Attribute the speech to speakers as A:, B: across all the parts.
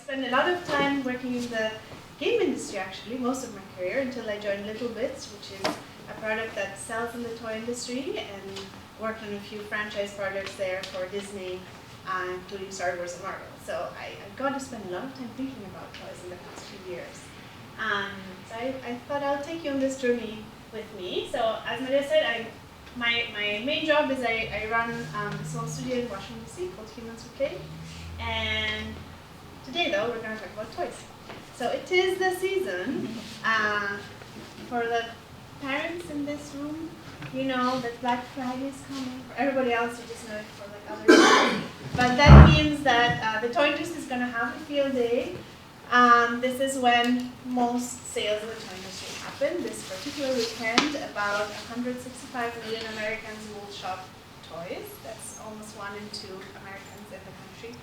A: spent a lot of time working in the game industry, actually, most of my career, until I joined littleBits, which is a product that sells in the toy industry, and worked on a few franchise projects there for Disney, including Starwars and Marvel. So I got to spend a lot of time thinking about toys in the past few years. So I thought I'll take you on this journey with me. So as Maria said, my main job is I run a small studio in Washington, D.C. called Humans Who Play. And today, though, we're going to talk about toys. So it is the season for the parents in this room. You know that Black Friday is coming. For everybody else, you just know it for like other reasons. But that means that the toy industry is going to have a field day. This is when most sales in the toy industry happen. This particular weekend, about 165 million Americans will shop toys. That's almost 1 in 2 Americans in the country.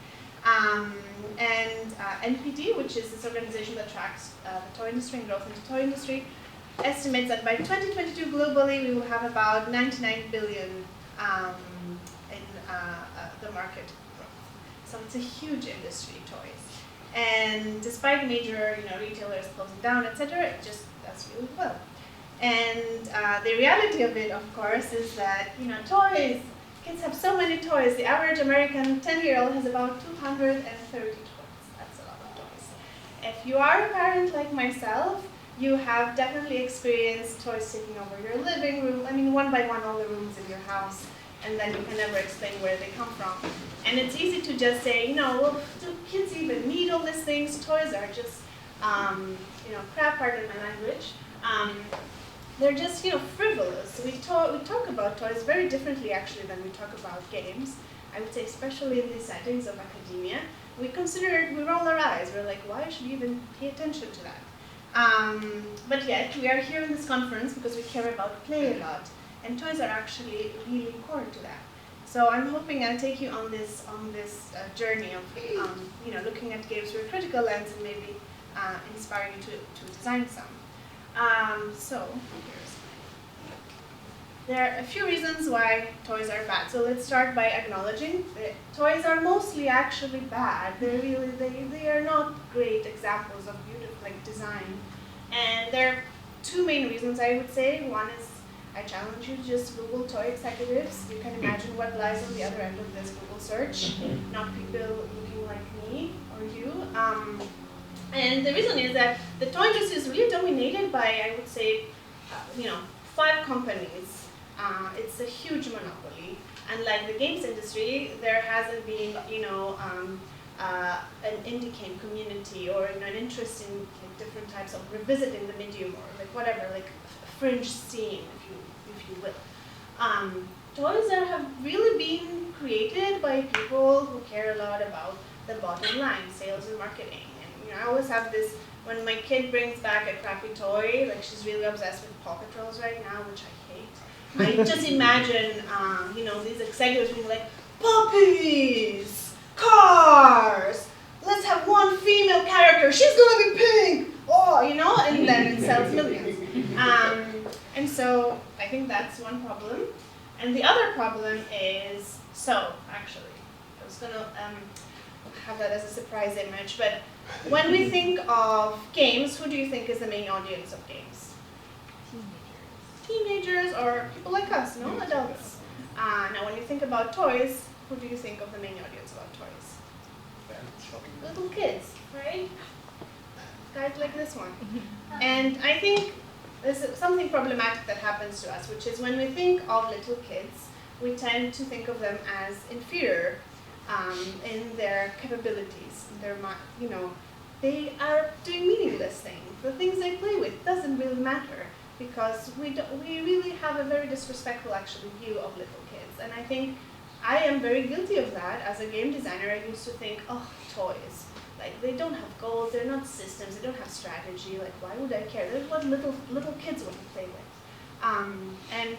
A: NPD, which is this organization that tracks the toy industry and growth in the toy industry, estimates that by 2022 globally we will have about 99 billion in the market growth. So it's a huge industry, toys. And despite major retailers closing down, etc., it just does really well. And the reality of it, of course, is that toys. Kids have so many toys. The average American 10-year-old has about 230 toys. That's a lot of toys. If you are a parent like myself, you have definitely experienced toys taking over your living room. I mean, one by one, all the rooms in your house, and then you can never explain where they come from. And it's easy to just say, well, do kids even need all these things? Toys are just, crap, pardon my language. They're just, frivolous. We talk about toys very differently, actually, than we talk about games. I would say, especially in these settings of academia, we roll our eyes. We're like, why should we even pay attention to that? But yet, we are here in this conference because we care about play a lot, and toys are actually really core to that. So I'm hoping I'll take you on this journey of, looking at games through a critical lens and maybe inspire you to design some. There are a few reasons why toys are bad. So let's start by acknowledging that toys are mostly actually bad. They are not great examples of beautiful design. And there are 2 main reasons, I would say. One is, I challenge you to just Google toy executives. You can imagine what lies on the other end of this Google search, not people looking like me or you. And the reason is that the toy industry is really dominated by, I would say, 5 companies. It's a huge monopoly. And like the games industry, there hasn't been, an indie game community or an interest in different types of revisiting the medium or whatever, fringe scene, if you will. Toys have really been created by people who care a lot about the bottom line, sales and marketing. I always have this, when my kid brings back a crappy toy, she's really obsessed with Paw Patrols right now, which I hate. I just imagine, these executives being like, puppies, cars, let's have one female character, she's gonna be pink, and then it sells millions. And so I think that's one problem. And the other problem is, actually, I was gonna have that as a surprise image, but when we think of games, who do you think is the main audience of games? Teenagers or people like us, adults. Now when you think about toys, who do you think of the main audience about toys? Little kids, right? Guys like this one. And I think there's something problematic that happens to us, which is when we think of little kids, we tend to think of them as inferior in their capabilities. They are doing meaningless things. The things they play with doesn't really matter because we really have a very disrespectful, actually, view of little kids. And I think I am very guilty of that. As a game designer, I used to think, toys. They don't have goals, they're not systems, they don't have strategy. Why would I care? That's what little kids want to play with. And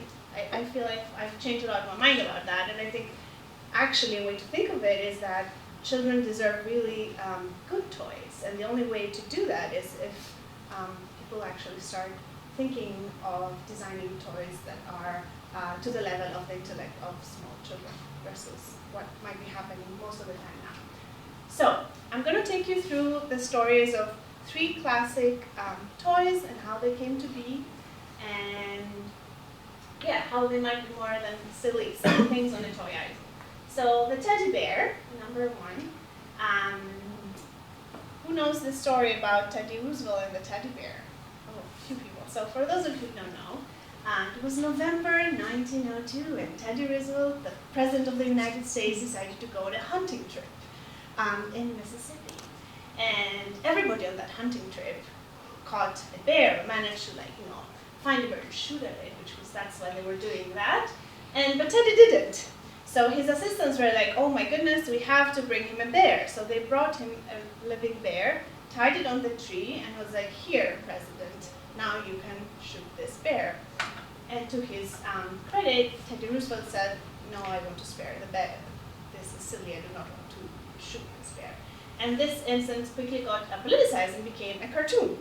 A: I feel like I've changed a lot of my mind about that. And I think actually a way to think of it is that children deserve really good toys. And the only way to do that is if people actually start thinking of designing toys that are to the level of the intellect of small children versus what might be happening most of the time now. So I'm going to take you through the stories of 3 classic toys and how they came to be, and yeah, how they might be more than silly things on a toy item. So the teddy bear, number 1. Who knows the story about Teddy Roosevelt and the teddy bear? Oh, a few people. So for those of you who don't know, it was November 1902, and Teddy Roosevelt, the President of the United States, decided to go on a hunting trip in Mississippi. And everybody on that hunting trip caught a bear, managed to find a bear and shoot at it, that's why they were doing that. But Teddy didn't. So his assistants were like, oh my goodness, we have to bring him a bear. So they brought him a living bear, tied it on the tree, and was like, here, President, now you can shoot this bear. And to his credit, Teddy Roosevelt said, no, I want to spare the bear. This is silly, I do not want to shoot this bear. And this instance quickly got politicized and became a cartoon.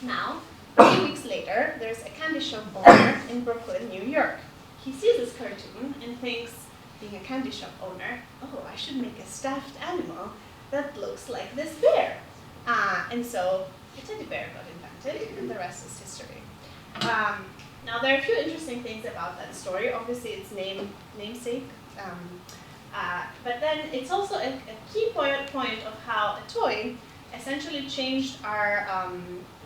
A: Now, a few weeks later, there's a candy shop owner in Brooklyn, New York. He sees this cartoon and thinks, being a candy shop owner, oh, I should make a stuffed animal that looks like this bear. And so a teddy bear got invented, and the rest is history. Now, there are a few interesting things about that story. Obviously, it's namesake. But then it's also a key point of how a toy essentially changed our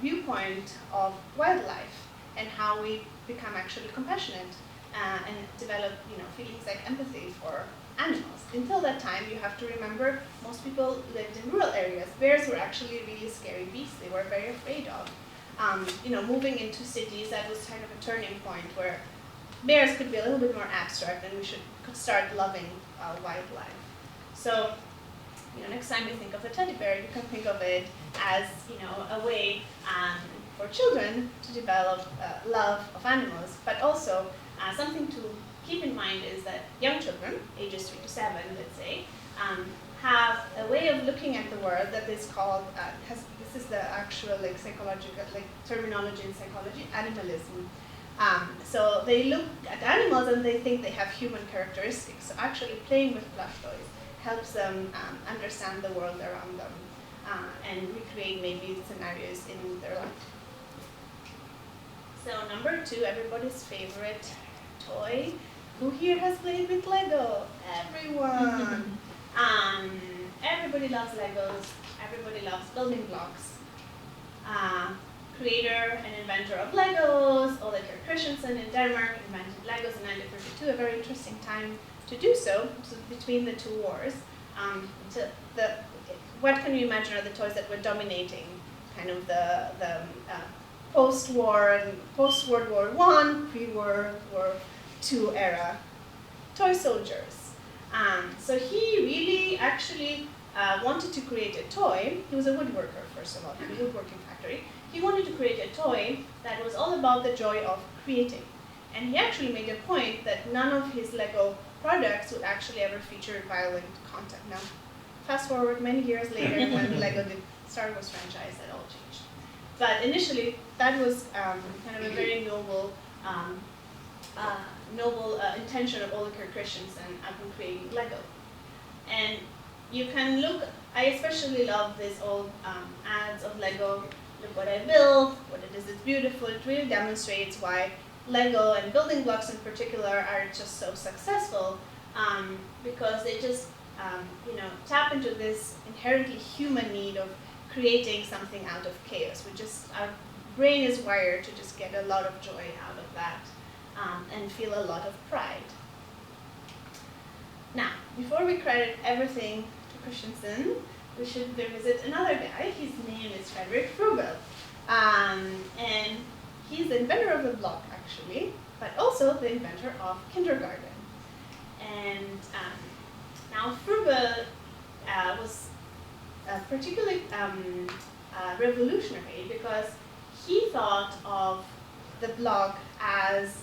A: viewpoint of wildlife and how we become actually compassionate and develop feelings like empathy for animals. Until that time, you have to remember, most people lived in rural areas. Bears were actually really scary beasts they were very afraid of. Moving into cities, that was kind of a turning point where bears could be a little bit more abstract and we could start loving wildlife. So, next time you think of the teddy bear, you can think of it as, a way for children to develop love of animals, but also something to keep in mind is that young children, ages 3 to 7, let's say, have a way of looking at the world that is called, this is the actual psychological terminology in psychology, animalism. So they look at animals and they think they have human characteristics. So actually playing with plush toys helps them understand the world around them and recreate maybe scenarios in their life. So number 2, everybody's favorite toy. Who here has played with Lego? Everyone. Everybody loves Legos. Everybody loves building blocks. Creator and inventor of Legos, Ole Kirk Christiansen in Denmark, invented Legos in 1932, a very interesting time to do so, between the 2 wars. What can you imagine are the toys that were dominating kind of the post-war and post-World War I, pre-World War II era toy soldiers. So he really actually wanted to create a toy. He was a woodworker, first of all, in a woodworking factory. He wanted to create a toy that was all about the joy of creating. And he actually made a point that none of his Lego products would actually ever feature violent content. Now, fast forward many years later when Lego did Starwars franchise, that all changed. But initially, that was kind of a very noble intention of Ole Kirk Christiansen upon creating Lego. And you can look, I especially love these old ads of Lego. Look what I built, what it is, it's beautiful. It really demonstrates why Lego and building blocks in particular are just so successful because they just tap into this inherently human need of creating something out of chaos. Our brain is wired to just get a lot of joy out of that and feel a lot of pride. Now, before we credit everything to Christiansen, we should revisit another guy. His name is Friedrich Fröbel. And he's the inventor of the block, actually, but also the inventor of kindergarten. And now Fröbel was particularly revolutionary because he thought of the block as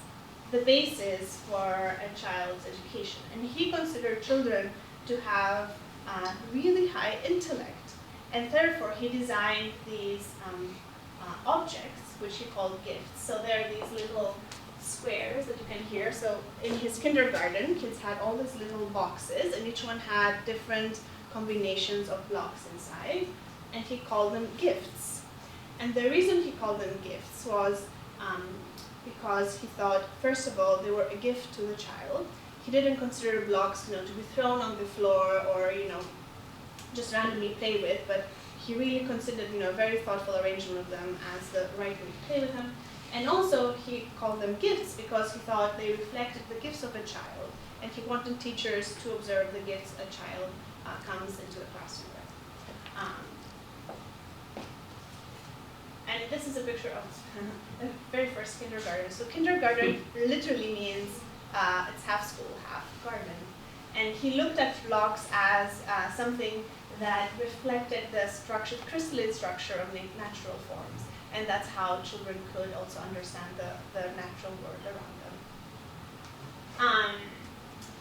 A: the basis for a child's education. And he considered children to have really high intellect. And therefore, he designed these objects, which he called gifts. So there are these little squares that you can hear. So in his kindergarten, kids had all these little boxes, and each one had different combinations of blocks inside, and he called them gifts. And the reason he called them gifts was because he thought, first of all, they were a gift to the child. He didn't consider blocks, to be thrown on the floor or, just randomly play with, but he really considered, a very thoughtful arrangement of them as the right way to play with them. And also, he called them gifts because he thought they reflected the gifts of a child, and he wanted teachers to observe the gifts a child comes into the classroom with. And this is a picture of the very first kindergarten. So kindergarten literally means it's half school, half garden. And he looked at blocks as something that reflected the crystalline structure of natural forms. And that's how children could also understand the natural world around them.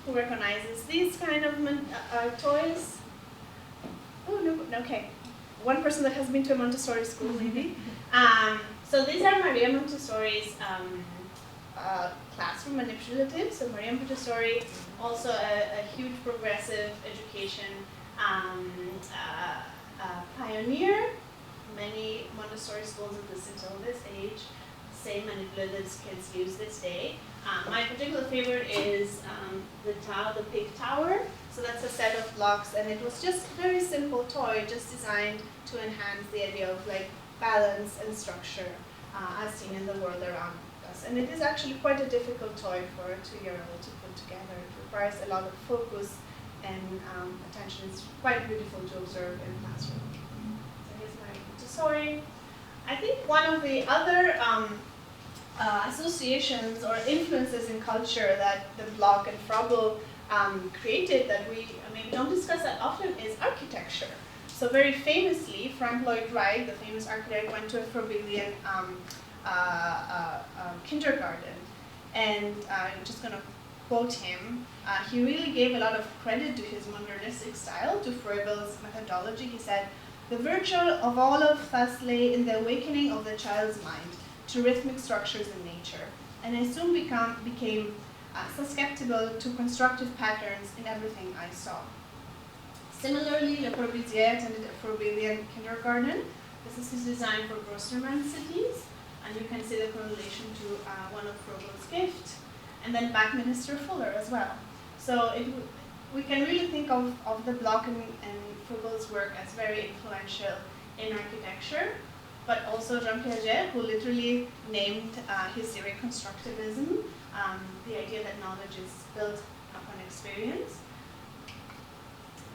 A: Who recognizes these kind of toys? Oh, no, okay. One person that has been to a Montessori school, maybe. So these are Maria Montessori's classroom manipulatives. So Maria Montessori, also a huge progressive education pioneer. Many Montessori schools exist until this age. Same manipulatives kids use this day. My particular favorite is the pig tower. So that's a set of blocks, and it was just a very simple toy, just designed to enhance the idea of balance and structure as seen in the world around us. And it is actually quite a difficult toy for a 2-year-old to put together. It requires a lot of focus and attention. It's quite beautiful to observe in the classroom. So here's my Montessori. I think one of the other associations or influences in culture that the block and Fröbel created that we maybe don't discuss that often is architecture. So very famously, Frank Lloyd Wright, the famous architect, went to a Fröbelian kindergarten. And I'm just going to quote him. He really gave a lot of credit to his modernistic style, to Fröbel's methodology. He said, "The virtue of all of thus lay in the awakening of the child's mind to rhythmic structures in nature, and I soon became susceptible to constructive patterns in everything I saw." Similarly, Le Corbusier attended a Fröbelian kindergarten. This is his design for Großermann cities, and you can see the correlation to one of Fröbel's gifts, and then Buckminster Fuller as well. So we can really think of the block and Fröbel's work as very influential in architecture, but also Jean Piaget, who literally named his theory constructivism, the idea that knowledge is built upon experience.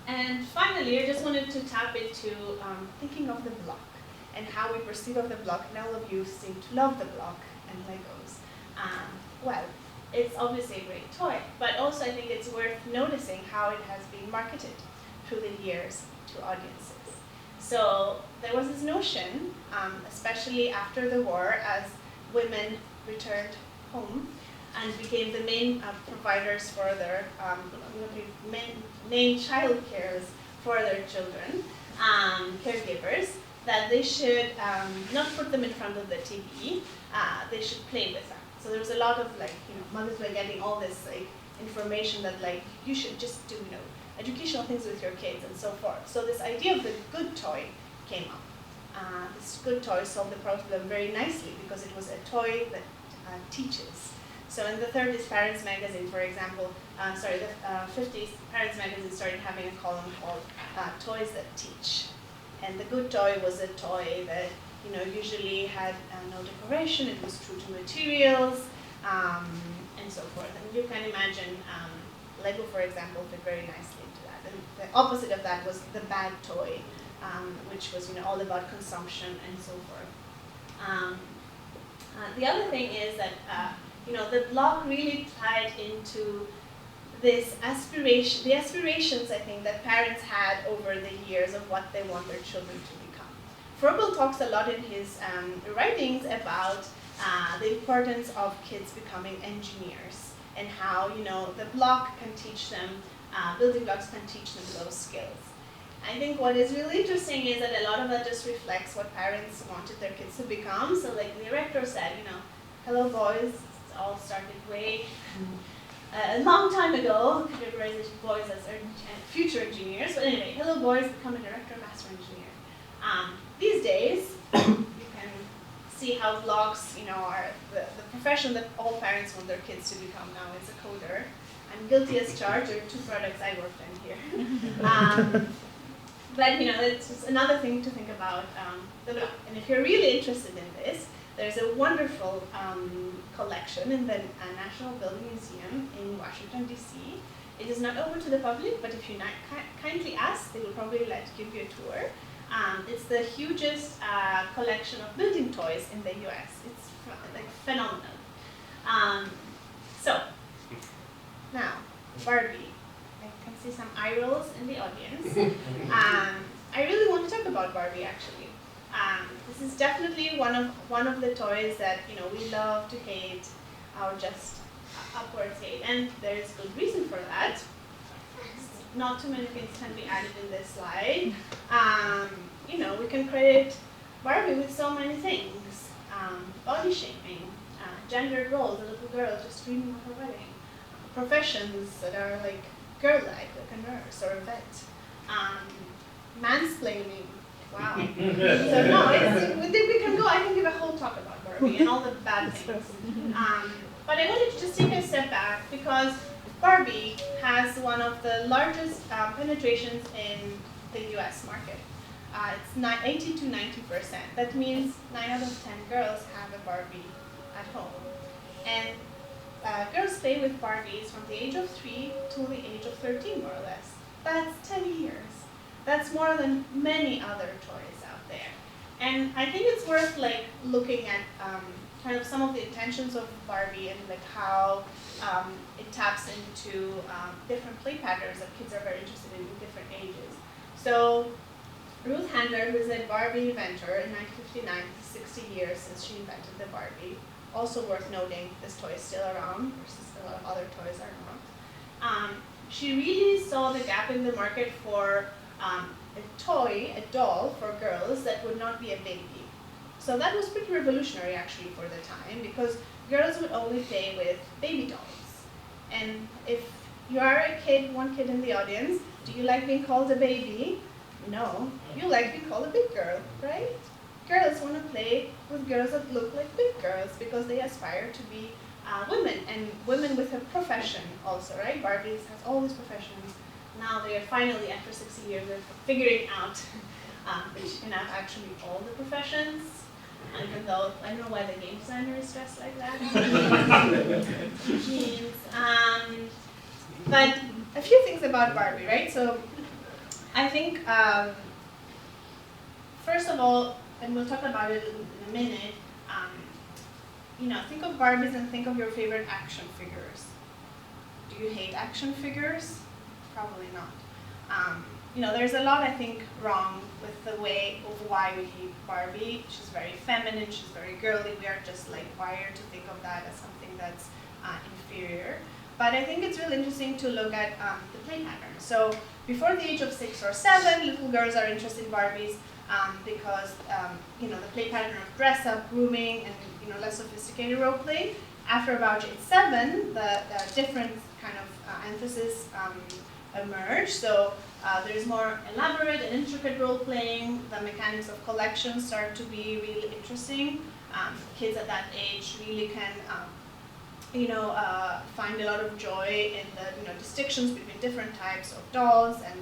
A: And finally, I just wanted to tap into thinking of the block and how we perceive of the block. And all of you seem to love the block and Legos. Well, it's obviously a great toy, but also I think it's worth noticing how it has been marketed through the years to audiences. So there was this notion, especially after the war, as women returned home and became the main providers for their main child cares for their children, caregivers, that they should not put them in front of the TV, they should play with them. So there was a lot of mothers were getting all this information that you should just do educational things with your kids and so forth. So this idea of the good toy came up. This good toy solved the problem very nicely because it was a toy that teaches. So in the 30s, Parents Magazine, for example, the 50s, Parents Magazine started having a column called Toys That Teach. And the good toy was a toy that usually had no decoration, it was true to materials, and so forth. And you can imagine Lego, for example, fit very nicely into that. And the opposite of that was the bad toy, which was all about consumption and so forth. The other thing is that the block really tied into this the aspirations, I think, that parents had over the years of what they want their children to become. Fröbel talks a lot in his writings about the importance of kids becoming engineers and how the block can teach them, building blocks can teach them those skills. I think what is really interesting is that a lot of that just reflects what parents wanted their kids to become. So like the director said, hello boys, it all started way a long time ago, categorization boys as future engineers. But anyway, hello boys, become a director, master engineer. These days, you can see how blogs, are the profession that all parents want their kids to become now is a coder. I'm guilty as charged. There are 2 products I worked in here. But it's just another thing to think about. And if you're really interested in this, there's a wonderful collection in the National Building Museum in Washington, D.C. It is not open to the public, but if you kindly ask, they will probably give you a tour. It's the hugest collection of building toys in the U.S. It's like phenomenal. So, now, Barbie. I can see some eye rolls in the audience. I really want to talk about Barbie, actually. This is definitely one of the toys that we love to hate, or just upwards hate, and there's good reason for that. Not too many things can be added in this slide. We can credit Barbie with so many things: body shaming, gendered roles, a little girl just dreaming of her wedding, professions that are like girl-like a nurse or a vet, mansplaining. Wow. So no, we can go. I can give a whole talk about Barbie and all the bad things. But I wanted to just take a step back because Barbie has one of the largest penetrations in the U.S. market. It's 80 to 90%. That means 9 out of 10 girls have a Barbie at home. And girls play with Barbies from the age of 3 to the age of 13, more or less. That's 10 years. That's more than many other toys out there. And I think it's worth looking at kind of some of the intentions of Barbie and how it taps into different play patterns that kids are very interested in different ages. So Ruth Handler, who is a Barbie inventor in 1959, 60 years since she invented the Barbie. Also worth noting, this toy is still around versus a lot of other toys are not. She really saw the gap in the market for a doll for girls that would not be a baby. So that was pretty revolutionary actually for the time, because girls would only play with baby dolls. And if you are a kid, one kid in the audience, do you like being called a baby? No, you like being called a big girl, right? Girls want to play with girls that look like big girls because they aspire to be women, and women with a profession also, right? Barbie has all these professions. Now they are finally, after 60 years, they're figuring out that you can have actually all the professions, even though I don't know why the game designer is dressed like that. But a few things about Barbie, right? So I think, first of all, and we'll talk about it in a minute, think of Barbies and think of your favorite action figures. Do you hate action figures? Probably not. There's a lot, I think, wrong with the way of why we hate Barbie. She's very feminine, she's very girly. We are just wired to think of that as something that's inferior. But I think it's really interesting to look at the play pattern. So before the age of 6 or 7, little girls are interested in Barbies because the play pattern of dress up, grooming, and less sophisticated role play. After about age 7, the different kind of emphasis emerge. So there's more elaborate and intricate role playing. The mechanics of collection start to be really interesting. Kids at that age really can find a lot of joy in the distinctions between different types of dolls, and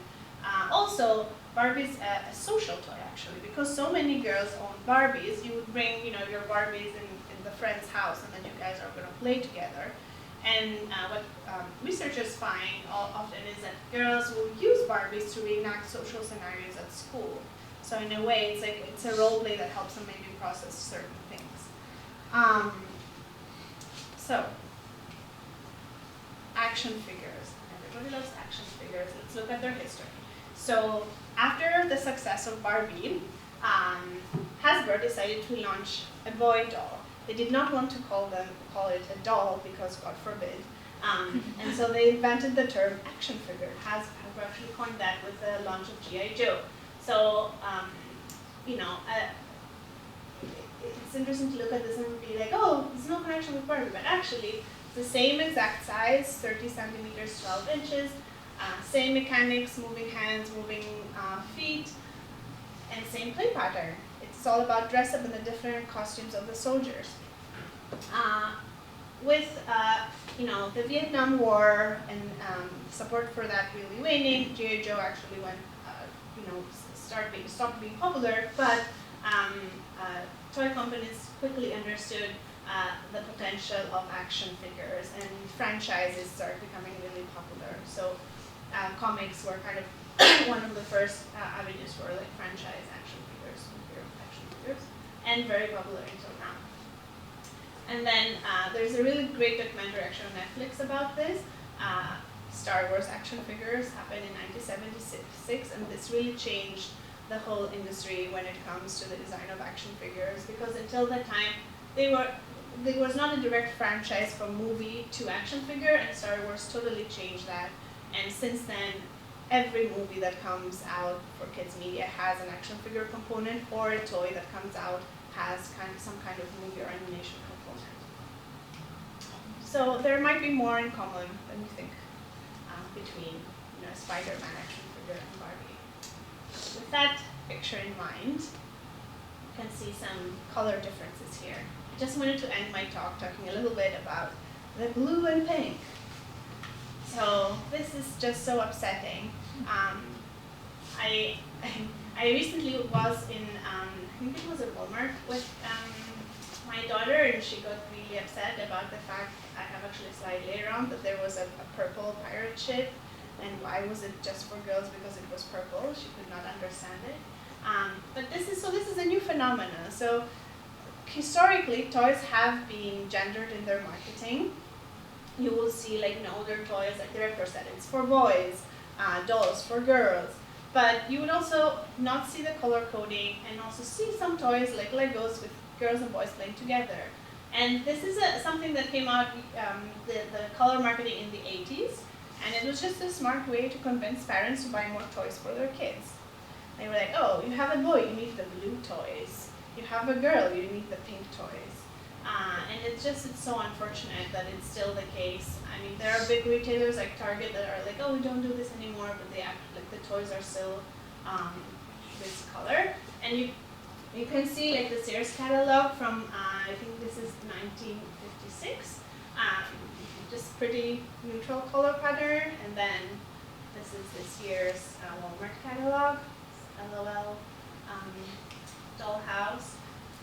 A: also Barbie's a social toy actually, because so many girls own Barbies. You would bring your Barbies in the friend's house, and then you guys are going to play together. And what researchers find often is that girls will use Barbies to reenact social scenarios at school. So in a way, it's a role play that helps them maybe process certain things. So, action figures. Everybody loves action figures. Let's look at their history. So, after the success of Barbie, Hasbro decided to launch a boy doll. They did not want to call it a doll because, God forbid. And so they invented the term action figure. Hasbro actually coined that with the launch of G.I. Joe. So, it's interesting to look at this and be like, oh, there's no connection with Barbie. But actually, the same exact size, 30 centimeters, 12 inches, same mechanics, moving hands, moving feet, and same play pattern. It's all about dress up in the different costumes of the soldiers. With the Vietnam War and support for that really waning, G.I. Joe actually went, stopped being popular, but toy companies quickly understood the potential of action figures, and franchises started becoming really popular. So comics were kind of one of the first avenues for like franchise action figures, and very popular until now. And then there's a really great documentary actually on Netflix about this. Star Wars action figures happened in 1976, and this really changed the whole industry when it comes to the design of action figures, because until that time there was not a direct franchise from movie to action figure, and Star Wars totally changed that. And since then, every movie that comes out for kids media has an action figure component, or a toy that comes out has some kind of movie or animation component. So there might be more in common than you think between Spider-Man action figure and Barbie. With that picture in mind, you can see some color differences here. I just wanted to end my talk talking a little bit about the blue and pink. So this is just so upsetting. I recently was in, I think it was at Walmart with my daughter, and she got really upset about the fact, I have actually a slide later on, that there was a purple pirate ship, and why was it just for girls because it was purple? She could not understand it. But this is a new phenomenon. So historically, toys have been gendered in their marketing. You will see older toys like the Director said, it's for boys, dolls for girls. But you would also not see the color coding, and also see some toys like Legos with girls and boys playing together. And this is something that came out, the color marketing in the 80s, and it was just a smart way to convince parents to buy more toys for their kids. They were like, oh, you have a boy, you need the blue toys. You have a girl, you need the pink toys. And it's so unfortunate that it's still the case. I mean, there are big retailers like Target that are like, oh, we don't do this anymore, but they act like the toys are still this color. And you can see the Sears catalog from, I think this is 1956. Just pretty neutral color pattern. And then this is this year's Walmart catalog, LOL, Dollhouse.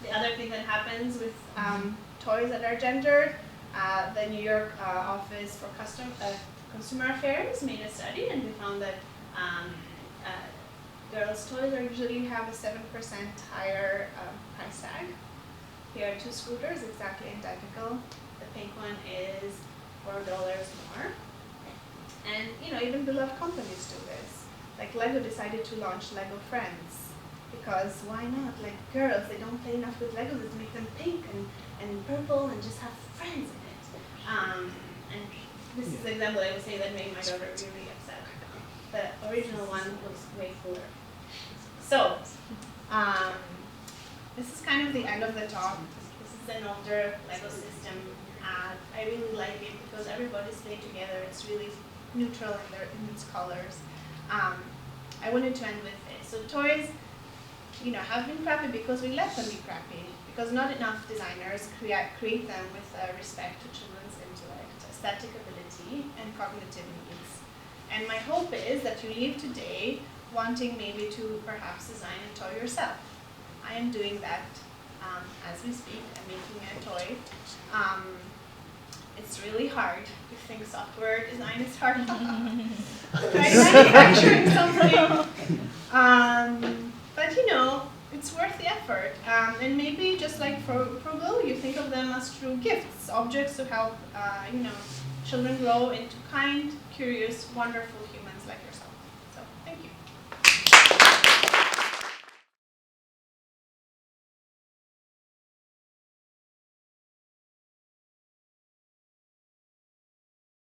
A: The other thing that happens with toys that are gendered, the New York Office for Consumer Affairs made a study, and we found that girls' toys usually have a 7% higher price tag. Here are two scooters, exactly identical. The pink one is $4 more. And even beloved companies do this. Like Lego decided to launch Lego Friends. Because why not? Like girls, they don't play enough with Legos, let's make them pink and purple and just have friends in it. And this is the example I would say that made my daughter really upset. The original one was way cooler. So, this is kind of the end of the talk. This is an older Lego system. I really like it because everybody's playing together. It's really neutral in its colors. I wanted to end with this. So toys, have been crappy because we let them be crappy, because not enough designers create them with respect to children's intellect, aesthetic ability, and cognitive needs. And my hope is that you leave today wanting maybe to perhaps design a toy yourself. I am doing that as we speak. I'm making a toy. It's really hard. You think software design is hard? Right? Manufacturing something. But it's worth the effort. And maybe just like Fröbel, you think of them as true gifts, objects to help children grow into kind, curious, wonderful humans like yourself.